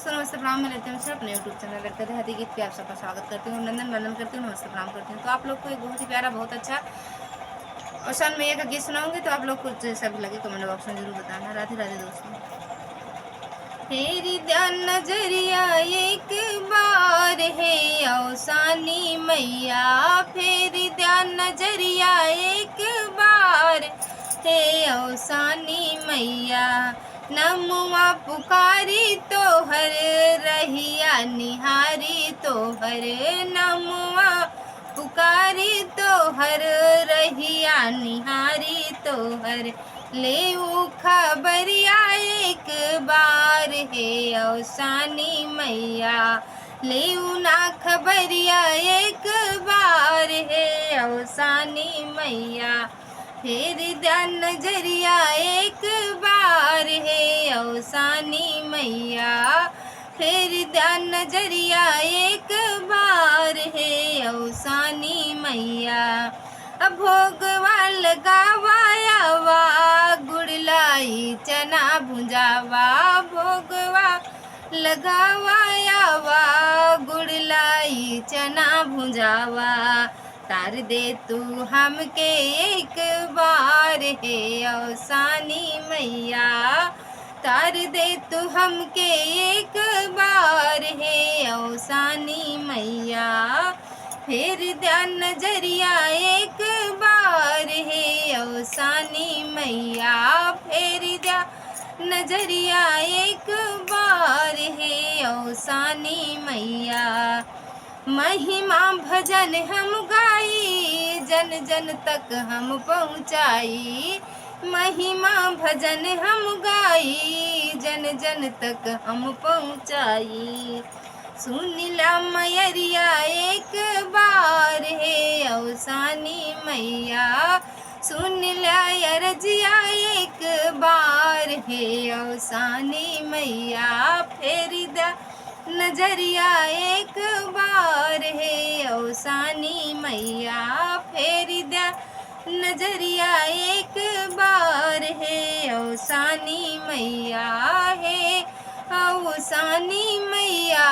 दोस्तों नमस्ते प्रणाम। मैं लेती हूँ अपने यूट्यूब चैनल लड़का देहाती गीत पे आप सबका स्वागत करती हूँ, नंदन वंदन करती हूँ, नमस्ते प्रणाम करती हूँ। तो आप लोग को एक बहुत ही प्यारा, बहुत अच्छा और शन मैया का गीत सुनाऊंगी, तो आप लोग को जैसा भी लगे कमेंट बॉक्स में जरूर बताना। राधे राधे दोस्तों। तेरी ध्यान नजरिया एक बार है अवसानी मैया, फेरी ध्यान नजरिया एक बार है अवसानी मैया। नमुआ पुकारी तो हर रहिया निहारी तो हर, नमुआ पुकारी तो हर रहिया निहारी तो हर। ले खबरिया एक बार है अवसानी मैया, ले ना खबरिया एक बार है अवसानी मैया। फिर ध्यान नजरिया एक बार है अवसानी मैया, फिर ध्यान नजरिया एक बार है अवसानी मैया। भोगवा लगावाया वा गुड़लाई चना भुंजावा, भोगवा लगावाया वा गुड़लाई चना भुंजावा। तार दे तू हमके एक बार है अवसानी मैया, तार दे तू हमके एक बार है अवसानी मैया। फिर ध्यान नजरिया एक बार है अवसानी मैया, फिर ध्यान नजरिया एक बार है अवसानी मैया। महिमा भजन हम गाई, जन जन तक हम पहुँचाई, महिमा भजन हम गाई, जन जन तक हम पहुँचाई। सुनिला मैरिया एक बार है अवसानी मैया, सुनिला अरजिया एक बार है अवसानी मैया। फेरी दा नजरिया एक बार है अवसानी मैया, फेरी दा नजरिया एक बार है अवसानी मैया है अवसानी मैया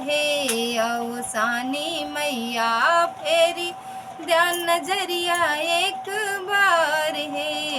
है अवसानी मैया। फेरी ध्यान नजरिया एक बार है